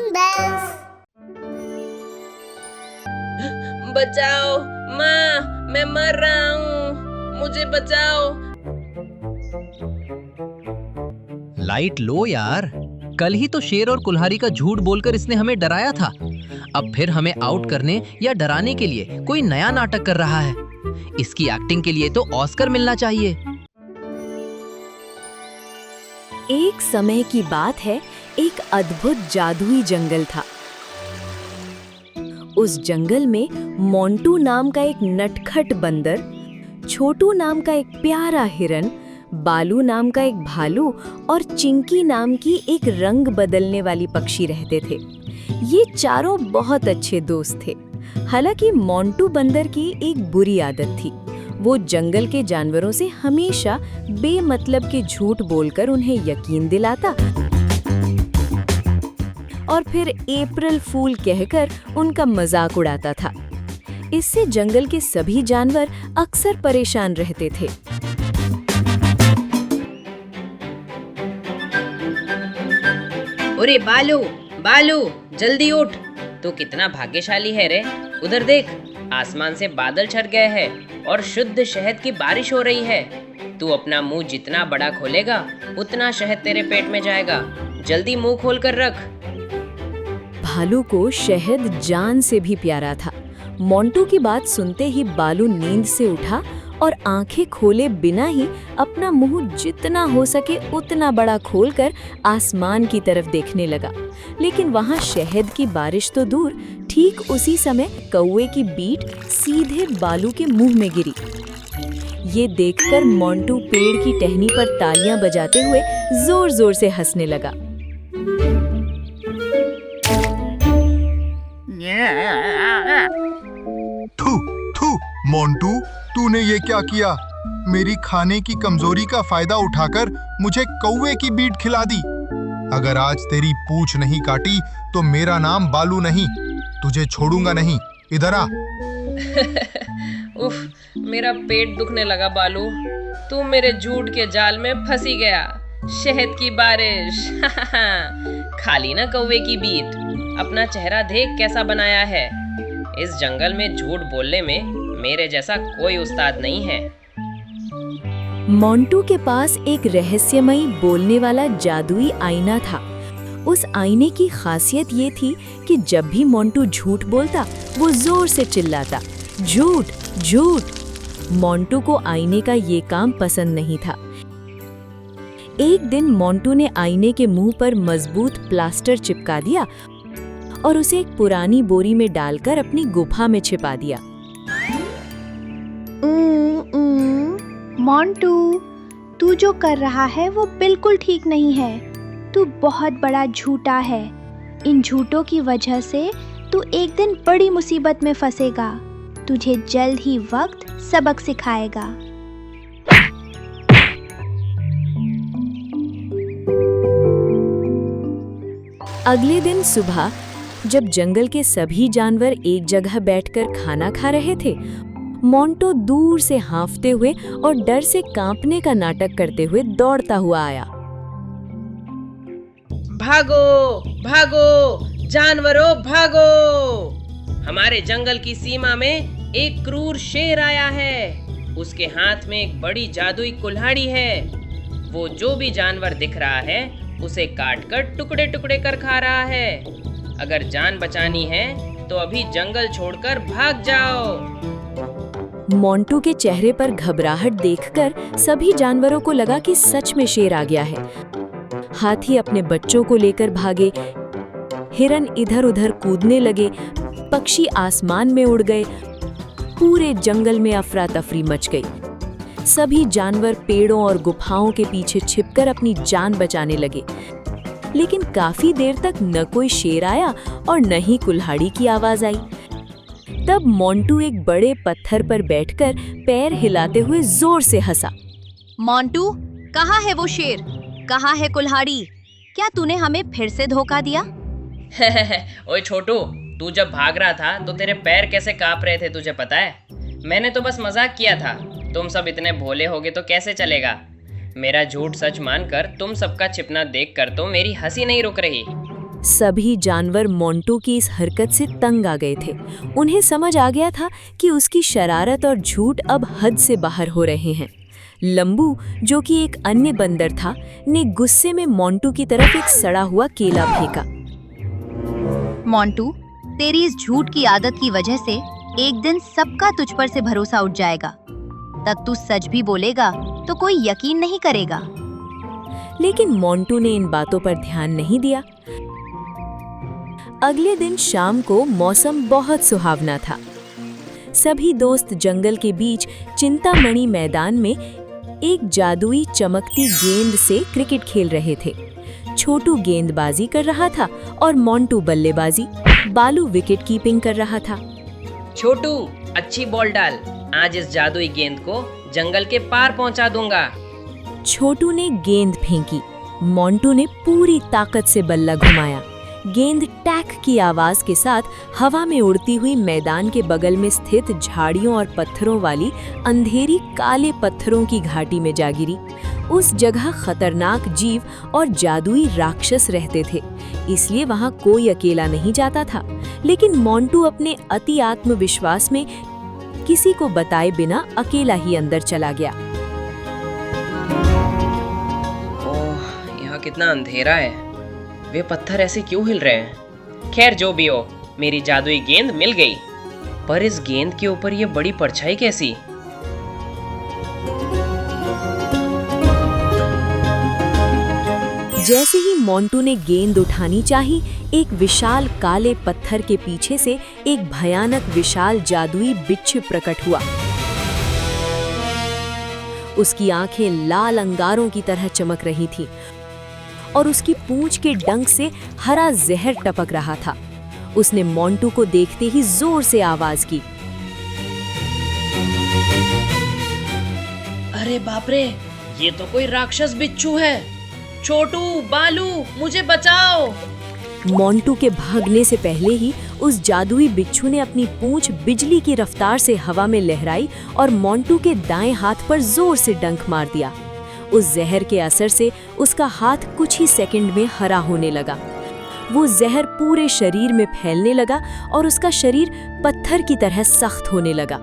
bells. बचाओ माँ, मैं मर रहा हूँ, मुझे बचाओ। लाइट लो यार, कल ही तो शेर और कुल्हाड़ी का झूठ बोलकर इसने हमें डराया था। अब फिर हमें आउट करने या डराने के लिए कोई नया नाटक कर रहा है। इसकी एक्टिंग के लिए तो ऑस्कर मिलना चाहिए। एक समय की बात है, एक अद्भुत जादुई जंगल था। उस जंगल में मोंटू नाम का एक नटखट बंदर, छोटू नाम का एक प्यारा हिरन, बालू नाम का एक भालू और चिंकी नाम की एक रंग बदलने वाली पक्षी रहते थे। ये चारों बहुत अच्छे दोस्त थे। हालांकि मोंटू बंदर की एक बुरी आदत थी। वो जंगल के जानवरों से हमेशा बेमतलब के झूठ बोलकर उन्हें यकीन दिलाता और फिर अप्रैल फूल कहकर उनका मजाक उड़ाता था। इससे जंगल के सभी जानवर अक्सर परेशान रहते थे। अरे बालू, बालू, जल्दी उठ। तू कितना भाग्यशाली है रे। उधर देख, आसमान से बादल छट गए हैं और शुद्ध शहद की बारिश हो रही है। तू अपना मुंह जितना बड़ा खोलेगा, उतना शहद तेरे पेट में जाएगा। जल्दी मुंह खोल कर रख। भालू को शहद जान से भी प्यारा था। मोंटू की बात सुनते ही बालू नींद से उठा और आंखें खोले बिना ही अपना मुंह जितना हो सके उतना बड़ा खोलकर आसमान की तरफ देखने लगा। लेकिन वहां शहद की बारिश तो दूर, ठीक उसी समय कौवे की बीट सीधे बालू के मुंह में गिरी। ये देखकर मोंटू पेड़ की टहनी पर तालियां बजाते हुए जोर जोर से हंसने लगा। थू थू मोंटू, तूने ये क्या किया? मेरी खाने की कमजोरी का फायदा उठाकर मुझे कौवे की बीट खिला दी। अगर आज तेरी पूंछ नहीं काटी तो मेरा नाम बालू नहीं। तुझे छोड़ूंगा नहीं। इधर आ। उफ, मेरा पेट दुखने लगा बालू। तू मेरे झूठ के जाल में फंसी गया। शहद की बारिश। खाली ना कौवे की बीट। अपना चेहरा देख कैसा बनाया है। इस जंगल में झूठ बोलने में मेरे जैसा कोई उस्ताद नहीं है। मोंटू के पास एक रहस्यमयी बोलने वाला जादुई आईना था। उस आईने की खासियत ये थी कि जब भी मोंटू झूठ बोलता, वो जोर से चिल्लाता, झूठ झूठ। मोंटू को आईने का ये काम पसंद नहीं था। एक दिन मोंटू ने आईने के मुंह पर मजबूत प्लास्टर चिपका दिया और उसे एक पुरानी बोरी में डालकर अपनी गुफा में छिपा दिया। मोंटू, तू जो कर रहा है वो बिल्कुल ठीक नहीं है। तू बहुत बड़ा झूठा है। इन झूठों की वजह से तू एक दिन बड़ी मुसीबत में फंसेगा। तुझे जल्द ही वक्त सबक सिखाएगा। अगले दिन सुबह जब जंगल के सभी जानवर एक जगह बैठकर खाना खा रहे थे, मोंटू दूर से हांफते हुए और डर से कांपने का नाटक करते हुए दौड़ता हुआ आया। भागो, भागो, जानवरों भागो! हमारे जंगल की सीमा में एक क्रूर शेर आया है। उसके हाथ में एक बड़ी जादुई कुल्हाड़ी है। वो जो भी जानवर दिख रहा है, उसे काटकर टुकड़े टुकड़े कर खा रहा है। अगर जान बचानी है तो अभी जंगल छोड़कर भाग जाओ। मोंटू के चेहरे पर घबराहट देखकर सभी जानवरों को लगा कि सच में शेर आ गया है। हाथी अपने बच्चों को लेकर भागे, हिरन इधर-उधर कूदने लगे, पक्षी आसमान में उड़ गए। पूरे जंगल में अफरा तफरी मच गई। सभी जानवर पेड़ों और गुफाओं के पीछे छिपकर अपनी जान बचाने लगे। लेकिन काफी देर तक न कोई शेर आया और न ही कुल्हाड़ी की आवाज आई। तब मोंटू एक बड़े पत्थर पर बैठकर पैर हिलाते हुए जोर से हंसा। मोंटू, कहाँ है वो शेर? कहाँ है कुल्हाड़ी? क्या तूने हमें फिर से धोखा दिया? ओए छोटू, तू जब भाग रहा था तो तेरे पैर कैसे कांप रहे थे तुझे पता है? मैंने तो बस मजाक किया था। तुम सब इतने भोले होगे तो कैसे चलेगा? मेरा झूठ सच मानकर तुम सबका छिपना देखकर तो मेरी हंसी नहीं रुक रही। सभी जानवर मोंटू की इस हरकत से तंग आ गए थे। उन्हें समझ आ गया था कि उसकी शरारत और झूठ अब हद से बाहर हो रहे हैं। लंबू, जो कि एक अन्य बंदर था, ने गुस्से में मोंटू की तरफ एक सड़ा हुआ केला फेंका। मोंटू, तेरी इस झूठ की आदत की वजह से एक दिन सबका तुझ पर से भरोसा उठ जाएगा। तब तू सच भी बोलेगा तो कोई यकीन नहीं करेगा। लेकिन मोंटू ने इन बातों पर ध्यान नहीं दिया। अगले दिन शाम को मौसम बहुत सुहावना था। सभी दोस्त जंगल के बीच चिंतामणि मैदान में एक जादुई चमकती गेंद से क्रिकेट खेल रहे थे। छोटू गेंदबाजी कर रहा था और मोंटू बल्लेबाजी। बालू विकेट कीपिंग कर रहा था। छोटू, अच्छी बॉल डाल। आज इस जादुई गेंद को जंगल के पार पहुंचा दूंगा। छोटू ने गेंद फेंकी। मोंटू ने पूरी ताकत से बल्ला घुमाया। गेंद टैक की आवाज के साथ हवा में उड़ती हुई मैदान के बगल में स्थित झाड़ियों और पत्थरों वाली अंधेरी काले पत्थरों की घाटी में जा गिरी। उस जगह खतरनाक जीव और जादुई राक्षस रहते थे, इसलिए वहां कोई अकेला नहीं जाता था। लेकिन मोंटू अपने अति आत्मविश्वास में किसी को बताए बिना अकेला ही अंदर चला गया। ओह, यहाँ कितना अंधेरा है। वे पत्थर ऐसे क्यों हिल रहे हैं? खैर, जो भी हो, मेरी जादुई गेंद मिल गई। पर इस गेंद के ऊपर ये बड़ी परछाई कैसी? जैसे ही मोंटू ने गेंद उठानी चाही, एक विशाल काले पत्थर के पीछे से एक भयानक विशाल जादुई बिच्छू प्रकट हुआ। उसकी आंखें लाल अंगारों की तरह चमक रही थीं और उसकी पूंछ के डंक से हरा जहर टपक रहा था। उसने मोंटू को देखते ही जोर से आवाज की। अरे बाप रे, ये तो कोई राक्षस बिच्छू है। छोटू, बालू, मुझे बचाओ। मोंटू के भागने से पहले ही उस जादुई बिच्छू ने अपनी पूंछ बिजली की रफ्तार से हवा में लहराई और मोंटू के दाएं हाथ पर जोर से डंक मार दिया। उस जहर के असर से उसका हाथ कुछ ही सेकंड में हरा होने लगा। वो जहर पूरे शरीर में फैलने लगा और उसका शरीर पत्थर की तरह सख्त होने लगा।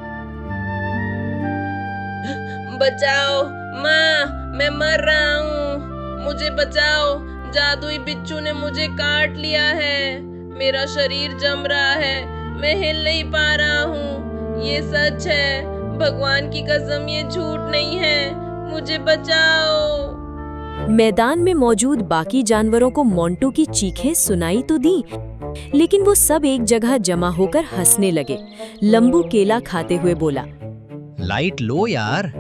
बचाओ माँ, मैं मर रहा हूँ, मुझे बचाओ। जादुई बिच्छू ने मुझे काट लिया है। मेरा शरीर जम रहा है, मैं हिल नहीं पा रहा हूँ। ये सच है, भगवान की कसम, ये झूठ नहीं है। मुझे बचाओ। मैदान में मौजूद बाकी जानवरों को मोंटू की चीखें सुनाई तो दी, लेकिन वो सब एक जगह जमा होकर हंसने लगे। लंबू केला खाते हुए बोला, लाइट लो यार,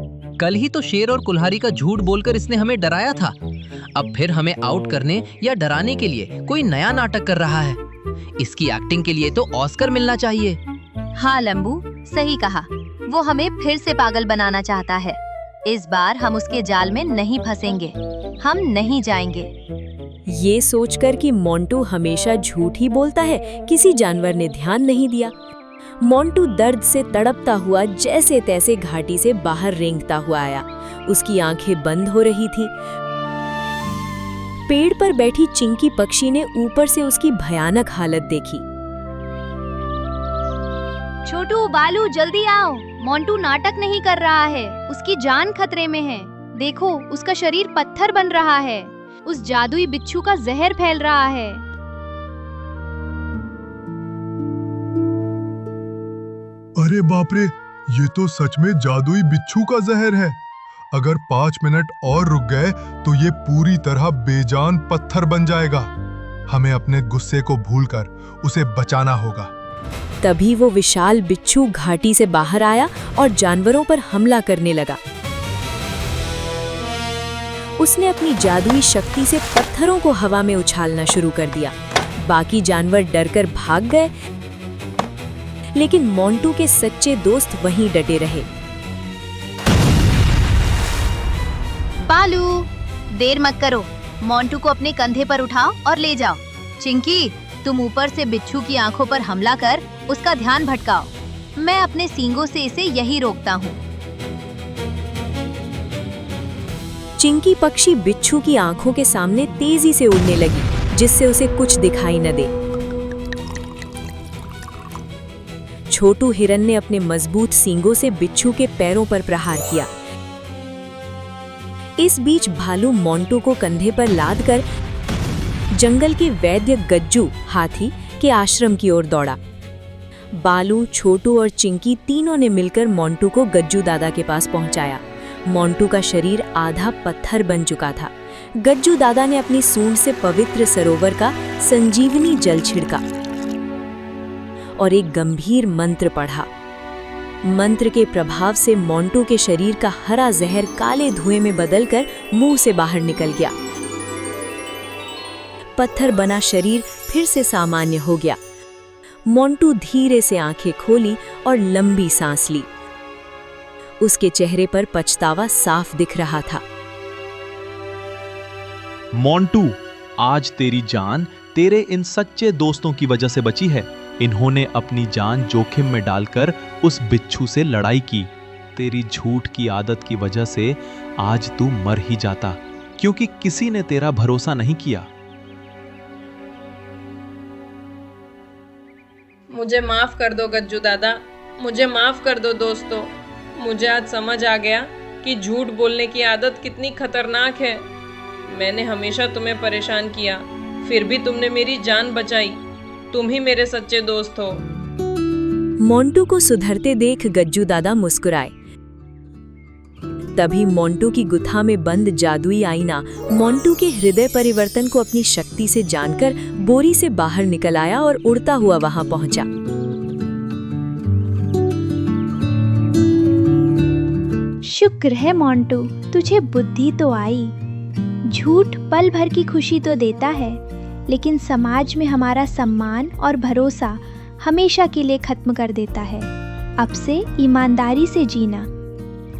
कल ही तो शेर और कुल्हाड़ी का झूठ बोलकर इसने हमें डराया था। अब फिर हमें आउट करने या डराने के लिए कोई नया नाटक कर रहा है। इसकी एक्टिंग के लिए तो ऑस्कर मिलना चाहिए। हाँ लंबू, सही कहा। वो हमें फिर से पागल बनाना चाहता है। इस बार हम उसके जाल में नहीं फंसेंगे, हम नहीं जाएंगे। ये सोचकर कि मोंटू हमेशा झूठ ही बोलता है, किसी जानवर ने ध्यान नहीं दिया। मोंटू दर्द से तड़पता हुआ जैसे तैसे घाटी से बाहर रेंगता हुआ आया। उसकी आंखें बंद हो रही थीं। पेड़ पर बैठी चिंकी पक्षी ने ऊपर से उसकी भयानक हालत देखी। छोटू, बालू, जल्दी आओ। मोंटू नाटक नहीं कर रहा है, उसकी जान खतरे में है। देखो, उसका शरीर पत्थर बन रहा है। उस जादुई बिच्छू का जहर फैल रहा है। अरे बाप रे, ये तो सच में जादुई बिच्छू का जहर है। अगर 5 मिनट और रुक गए तो ये पूरी तरह बेजान पत्थर बन जाएगा। हमें अपने गुस्से को भूलकर उसे बचाना होगा। तभी वो विशाल बिच्छू घाटी से बाहर आया और जानवरों पर हमला करने लगा। उसने अपनी जादुई शक्ति से पत्थरों को हवा में उछालना शुरू कर दिया। बाकी जानवर डरकर भाग गए, लेकिन मोंटू के सच्चे दोस्त वहीं डटे रहे। बालू, देर मत करो। मोंटू को अपने कंधे पर उठाओ और ले जाओ। चिंकी, तुम ऊपर से बिच्छू की आंखों पर हमला कर उसका ध्यान भटकाओ। मैं अपने सींगों से इसे यही रोकता हूँ। चिंकी पक्षी बिच्छू की आंखों के सामने तेजी से उड़ने लगी। जिससे उसे कुछ दिखाई न दे। छोटू हिरन ने अपने मजबूत सींगों से बिच्छू के पैरों पर प्रहार किया। इस बीच भालू मोंटू को कंधे पर लाद कर जंगल के वैद्य गज्जू हाथी के आश्रम की ओर दौड़ा। बालू, छोटू और चिंकी तीनों ने मिलकर मोंटू को गज्जू दादा के पास पहुंचाया। मोंटू का शरीर आधा पत्थर बन चुका था। गज्जू दादा ने अपनी सूंड से पवित्र सरोवर का संजीवनी जल छिड़का और एक गंभीर मंत्र पढ़ा। मंत्र के प्रभाव से मोंटू के शरीर का हरा जहर काले धुएं में बदलकर मुंह से बाहर निकल गया। पत्थर बना शरीर फिर से सामान्य हो गया। मोंटू धीरे से आंखें खोली और लंबी सांस ली। उसके चेहरे पर पछतावा साफ दिख रहा था। मोंटू, आज तेरी जान तेरे इन सच्चे दोस्तों की वजह से बची है। इन्होंने अपनी जान जोखिम में डालकर उस बिच्छू से लड़ाई की। तेरी झूठ की आदत की वजह से आज तू मर ही जाता, क्योंकि किसी ने तेरा भरोसा नहीं किया। मुझे माफ कर दो गज्जू दादा, मुझे माफ कर दो दोस्तों। मुझे आज समझ आ गया कि झूठ बोलने की आदत कितनी खतरनाक है। मैंने हमेशा तुम्हें परेशान किया, फिर भी तुमने मेरी जान बचाई। तुम ही मेरे सच्चे दोस्त हो। मोंटू को सुधरते देख गज्जू दादा मुस्कुराए। तभी मोंटू की गुथा में बंद जादुई आईना मोंटू के हृदय परिवर्तन को अपनी शक्ति से जानकर बोरी से बाहर निकल आया और उड़ता हुआ वहां पहुंचा। शुक्र है मोंटू, तुझे बुद्धि तो आई। झूठ पल भर की खुशी तो देता है, लेकिन समाज में हमारा सम्मान और भरोसा हमेशा के लिए खत्म कर देता है। अब से ईमानदारी से जीना।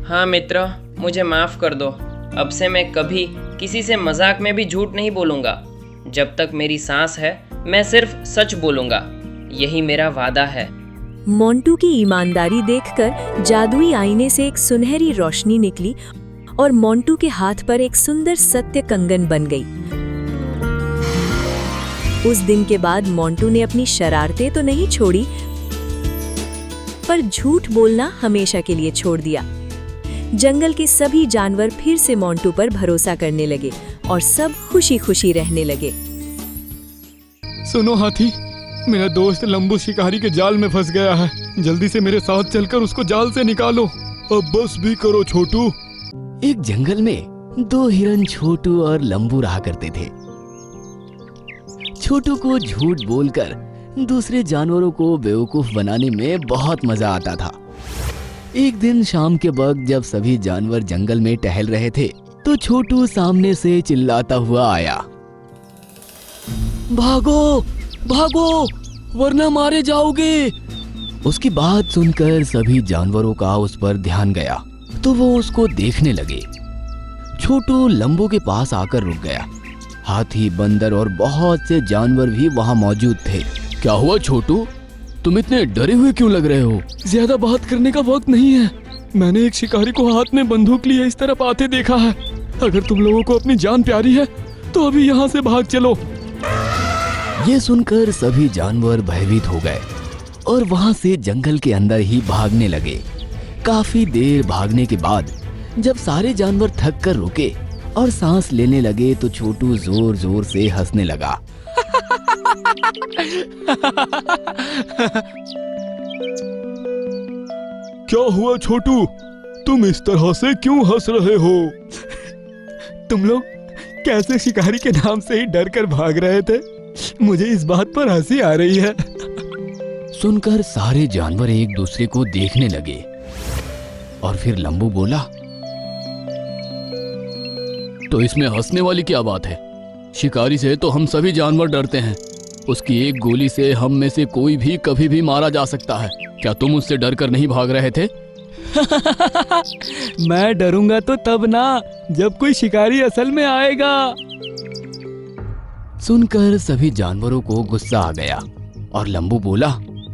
हाँ मित्र, मुझे माफ कर दो। अब से मैं कभी किसी से मजाक में भी झूठ नहीं बोलूंगा। जब तक मेरी सांस है मैं सिर्फ सच बोलूंगा, यही मेरा वादा है। मोंटू की ईमानदारी देखकर जादुई आईने से एक सुनहरी रोशनी निकली और मोंटू के हाथ पर एक सुंदर सत्य कंगन बन गई। उस दिन के बाद मोंटू ने अपनी शरारतें तो नहीं छोड़ी, पर झूठ बोलना हमेशा के लिए छोड़ दिया। जंगल के सभी जानवर फिर से मोंटू पर भरोसा करने लगे और सब खुशी खुशी रहने लगे। सुनो हाथी, मेरा दोस्त लंबू शिकारी के जाल में फंस गया है। जल्दी से मेरे साथ चलकर उसको जाल से निकालो। अब बस भी करो छोटू। एक जंगल में दो हिरन छोटू और लंबू रहा करते थे। छोटू को झूठ बोलकर दूसरे जानवरों को बेवकूफ बनाने में बहुत मजा आता था। एक दिन शाम के वक्त जब सभी जानवर जंगल में टहल रहे थे, तो छोटू सामने से चिल्लाता हुआ आया, भागो भागो वरना मारे जाओगे। उसकी बात सुनकर सभी जानवरों का उस पर ध्यान गया, तो वो उसको देखने लगे। छोटू लंबू के पास आकर रुक गया। हाथी, बंदर और बहुत से जानवर भी वहाँ मौजूद थे। क्या हुआ छोटू, तुम इतने डरे हुए क्यों लग रहे हो? ज्यादा बात करने का वक्त नहीं है। मैंने एक शिकारी को हाथ में बंदूक लिए इस तरफ आते देखा है। अगर तुम लोगों को अपनी जान प्यारी है तो अभी यहाँ से भाग चलो। ये सुनकर सभी जानवर भयभीत हो गए और वहाँ से जंगल के अंदर ही भागने लगे। काफी देर भागने के बाद जब सारे जानवर थक कर रुके और सांस लेने लगे, तो छोटू जोर जोर से हंसने लगा। क्या हुआ छोटू, तुम इस तरह से क्यों हंस रहे हो? तुम लोग कैसे शिकारी के नाम से ही डर कर भाग रहे थे? मुझे इस बात पर हंसी आ रही है। सुनकर सारे जानवर एक दूसरे को देखने लगे और फिर लंबू बोला, तो इसमें हंसने वाली क्या बात है? शिकारी से तो हम सभी जानवर डरते हैं। उसकी एक गोली से हम में से कोई भी कभी भी मारा जा सकता है। क्या तुम उससे डर कर नहीं भाग रहे थे? मैं डरूंगा तो तब ना, जब कोई शिकारी असल में आएगा। सुनकर सभी जानवरों को गुस्सा आ गया और लंबू बोला,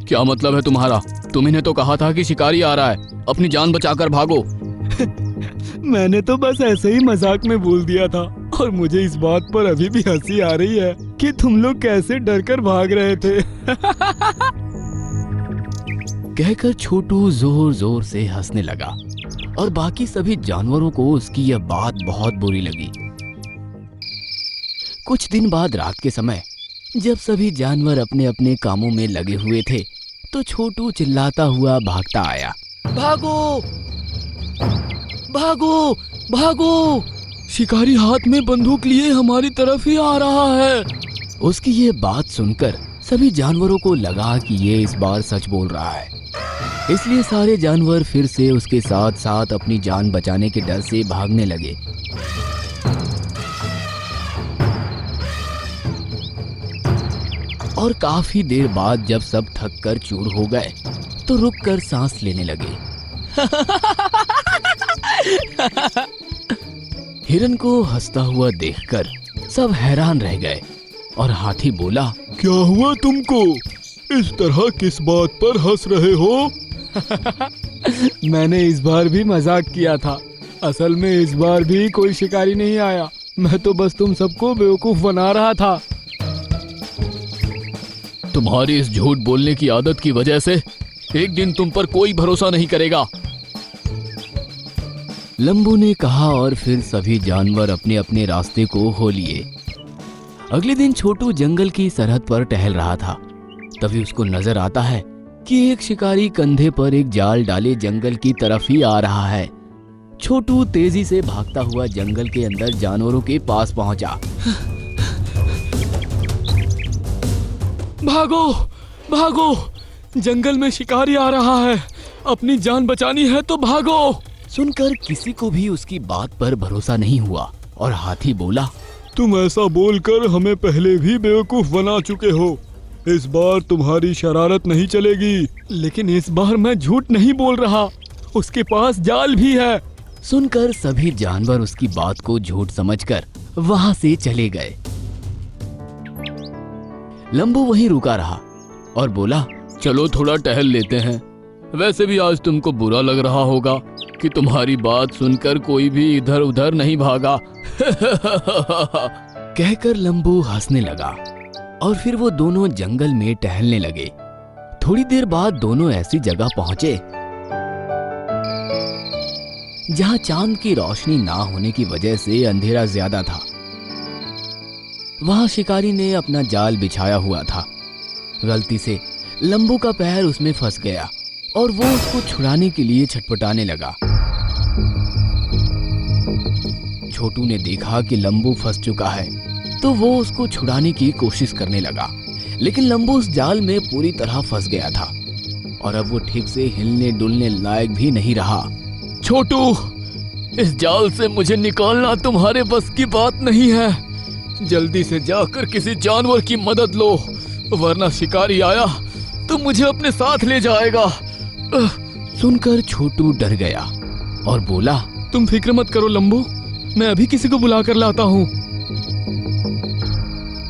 क्या मतलब है तुम्हारा? तुमने तो कहा था कि शिकारी आ रहा है, अपनी जान बचाकर भागो। मैंने तो बस ऐसे ही मजाक में बोल दिया था। और मुझे इस बात पर अभी भी हंसी आ रही है कि तुम लोग कैसे डर कर भाग रहे थे। कहकर छोटू जोर जोर से हंसने लगा और बाकी सभी जानवरों को उसकी यह बात बहुत बुरी लगी। कुछ दिन बाद रात के समय जब सभी जानवर अपने अपने कामों में लगे हुए थे तो छोटू चिल्लाता हुआ भागता आया। भागो भागो भागो, शिकारी हाथ में बंदूक लिए हमारी तरफ ही आ रहा है। उसकी ये बात सुनकर सभी जानवरों को लगा कि ये इस बार सच बोल रहा है, इसलिए सारे जानवर फिर से उसके साथ साथ अपनी जान बचाने के डर से भागने लगे। और काफी देर बाद जब सब थक कर चूर हो गए तो रुक कर सांस लेने लगे। हिरन को हंसता हुआ देखकर सब हैरान रह गए और हाथी बोला, क्या हुआ तुमको? इस तरह किस बात पर हंस रहे हो? मैंने इस बार भी मजाक किया था। असल में इस बार भी कोई शिकारी नहीं आया। मैं तो बस तुम सबको बेवकूफ बना रहा था। तुम्हारी इस झूठ बोलने की आदत की वजह से एक दिन तुम पर कोई भरोसा नहीं करेगा। लंबू ने कहा और फिर सभी जानवर अपने अपने रास्ते को हो लिए। अगले दिन छोटू जंगल की सरहद पर टहल रहा था। तभी उसको नजर आता है कि एक शिकारी कंधे पर एक जाल डाले जंगल की तरफ ही आ रहा है। छोटू तेजी से भागता हुआ जंगल के अंदर जानवरों के पास पहुंचा। भागो भागो, जंगल में शिकारी आ रहा है, अपनी जान बचानी है तो भागो। सुनकर किसी को भी उसकी बात पर भरोसा नहीं हुआ और हाथी बोला, तुम ऐसा बोलकर हमें पहले भी बेवकूफ बना चुके हो। इस बार तुम्हारी शरारत नहीं चलेगी। लेकिन इस बार मैं झूठ नहीं बोल रहा, उसके पास जाल भी है। सुनकर सभी जानवर उसकी बात को झूठ समझकर वहां से चले गए। लंबू वहीं रुका रहा और बोला, चलो थोड़ा टहल लेते हैं। वैसे भी आज तुमको बुरा लग रहा होगा कि तुम्हारी बात सुनकर कोई भी इधर उधर नहीं भागा। कहकर लंबू हंसने लगा और फिर वो दोनों जंगल में टहलने लगे। थोड़ी देर बाद दोनों ऐसी जगह पहुंचे जहां चांद की रोशनी ना होने की वजह से अंधेरा ज्यादा था। वहां शिकारी ने अपना जाल बिछाया हुआ था। गलती से लंबू का पैर उसमें फंस गया और वो उसको छुड़ाने के लिए छटपटाने लगा। छोटू ने देखा कि लंबू फंस चुका है तो वो उसको छुड़ाने की कोशिश करने लगा, लेकिन लंबू उस जाल में पूरी तरह फंस गया था और अब वो ठीक से हिलने डुलने लायक भी नहीं रहा। छोटू, इस जाल से मुझे निकालना तुम्हारे बस की बात नहीं है। जल्दी से जाकर किसी जानवर की मदद लो, वरना शिकारी आया तो मुझे अपने साथ ले जाएगा। सुनकर छोटू डर गया और बोला, तुम फिक्र मत करो लंबू, मैं अभी किसी को बुला कर लाता हूँ।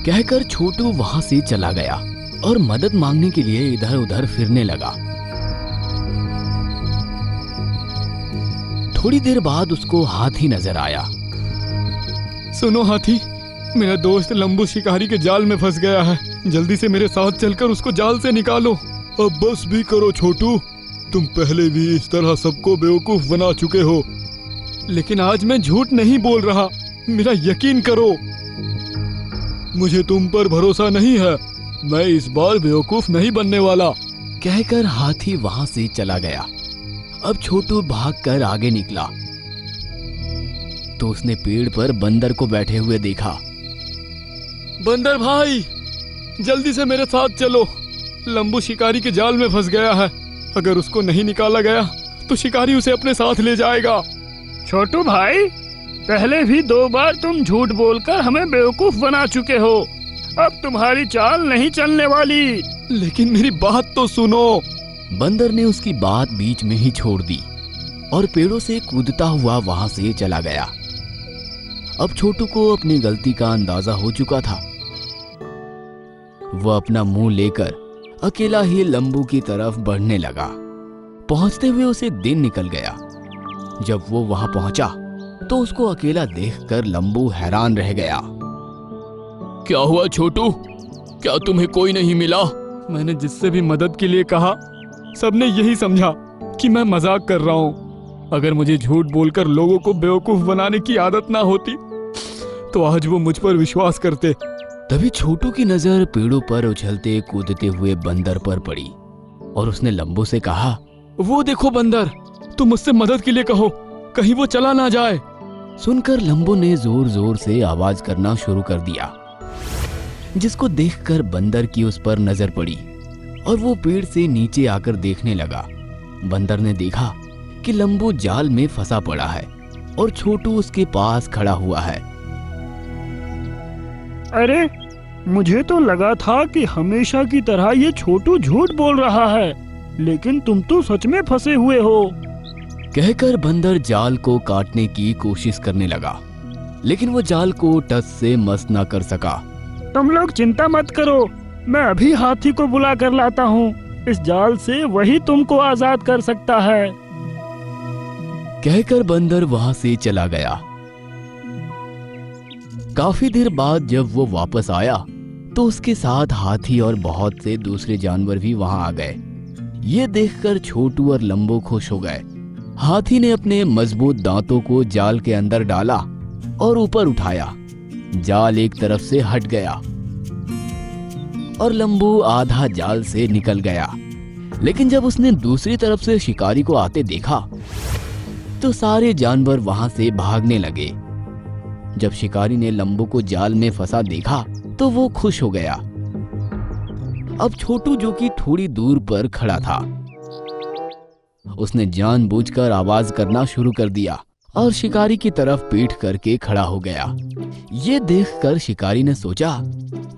कहकर छोटू वहां से चला गया और मदद मांगने के लिए इधर उधर फिरने लगा। थोड़ी देर बाद उसको हाथी नजर आया। सुनो हाथी, मेरा दोस्त लंबू शिकारी के जाल में फंस गया है। जल्दी से मेरे साथ चलकर उसको जाल से निकालो। अब बस भी करो छोटू, तुम पहले भी इस तरह सबको बेवकूफ बना चुके हो। लेकिन आज मैं झूठ नहीं बोल रहा, मेरा यकीन करो। मुझे तुम पर भरोसा नहीं है, मैं इस बार बेवकूफ नहीं बनने वाला। कहकर हाथी वहां से चला गया। अब छोटू भागकर आगे निकला तो उसने पेड़ पर बंदर को बैठे हुए देखा। बंदर भाई, जल्दी से मेरे साथ चलो, लंबू शिकारी के जाल में फंस गया है। अगर उसको नहीं निकाला गया तो शिकारी उसे अपने साथ ले जाएगा। छोटू भाई, पहले भी 2 बार तुम झूठ बोलकर हमें बेवकूफ बना चुके हो। अब तुम्हारी चाल नहीं चलने वाली। लेकिन मेरी बात तो सुनो। बंदर ने उसकी बात बीच में ही छोड़ दी और पेड़ों से कूदता हुआ वहां से चला गया। अब छोटू को अपनी गलती का अंदाजा हो चुका था। वह अपना मुंह लेकर अकेला ही लंबू की तरफ बढ़ने लगा। पहुंचते हुए उसे दिन निकल गया। जब वो वहां पहुंचा तो उसको अकेला देखकर लंबू हैरान रह गया। क्या हुआ छोटू, क्या तुम्हें कोई नहीं मिला? मैंने जिससे भी मदद के लिए कहा सबने यही समझा कि मैं मजाक कर रहा हूँ। अगर मुझे झूठ बोलकर लोगों को बेवकूफ बनाने की आदत ना होती तो आज वो मुझ पर विश्वास करते। तभी छोटू की नजर पेड़ों पर उछलते कूदते हुए बंदर पर पड़ी और उसने लंबू से कहा, वो देखो बंदर, तुम मुझसे मदद के लिए कहो, कहीं वो चला ना जाए। सुनकर लंबू ने जोर जोर से आवाज करना शुरू कर दिया, जिसको देखकर बंदर की उस पर नजर पड़ी और वो पेड़ से नीचे आकर देखने लगा। बंदर ने देखा कि लंबू जाल में फंसा पड़ा है और छोटू उसके पास खड़ा हुआ है। अरे, मुझे तो लगा था कि हमेशा की तरह ये छोटू झूठ बोल रहा है, लेकिन तुम तो सच में फंसे हुए हो। कहकर बंदर जाल को काटने की कोशिश करने लगा, लेकिन वो जाल को टस से मस न कर सका। तुम लोग चिंता मत करो, मैं अभी हाथी को बुला कर लाता हूँ। इस जाल से वही तुमको आजाद कर सकता है। कहकर बंदर वहां से चला गया। काफी देर बाद जब वो वापस आया तो उसके साथ हाथी और बहुत से दूसरे जानवर भी वहां आ गए। ये देखकर छोटू और लंबू खुश हो गए। हाथी ने अपने मजबूत दांतों को जाल के अंदर डाला और ऊपर उठाया। जाल एक तरफ से हट गया और लंबू आधा जाल से निकल गया। लेकिन जब उसने दूसरी तरफ से शिकारी को आते देखा तो सारे जानवर वहां से भागने लगे। जब शिकारी ने लंबू को जाल में फंसा देखा तो वो खुश हो गया। अब छोटू, जो कि थोड़ी दूर पर खड़ा था, उसने जानबूझकर आवाज करना शुरू कर दिया और शिकारी की तरफ पीठ करके खड़ा हो गया। ये देखकर शिकारी ने सोचा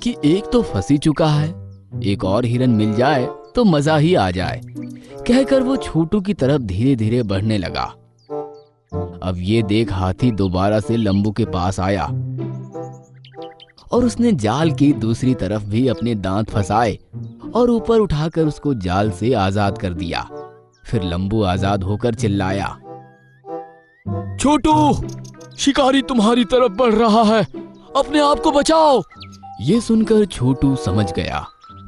कि एक तो फंसी चुका है, एक और हिरन मिल जाए तो मजा ही आ जाए। कहकर वो छोटू की तरफ धीरे धीरे बढ़ने लगा। अब ये देख हाथी दोबारा से लंबू के पास आया और उसने जाल की दूसरी तरफ भी अपने दांत फंसाए और ऊपर उठाकर उसको जाल से आजाद कर दिया। फिर लंबू आजाद होकर चिल्लाया, छोटू, शिकारी तुम्हारी तरफ बढ़ रहा है, अपने आप को बचाओ। ये सुनकर छोटू समझ गया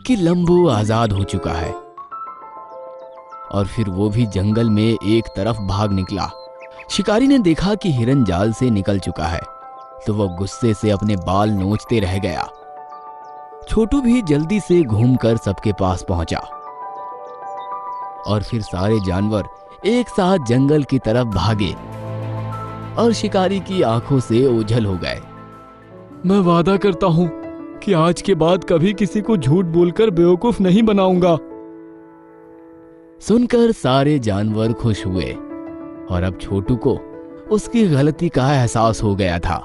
कि लंबू आजाद हो चुका है और फिर वो भी जंगल में एक तरफ भाग निकला। शिकारी ने देखा कि हिरन जाल से निकल चुका है तो वह गुस्से से अपने बाल नोचते रह गया। छोटू भी जल्दी से घूमकर सबके पास पहुंचा और फिर सारे जानवर एक साथ जंगल की तरफ भागे और शिकारी की आंखों से ओझल हो गए। मैं वादा करता हूँ कि आज के बाद कभी किसी को झूठ बोलकर बेवकूफ नहीं बनाऊंगा। सुनकर सारे जानवर खुश हुए और अब छोटू को उसकी गलती का एहसास हो गया था।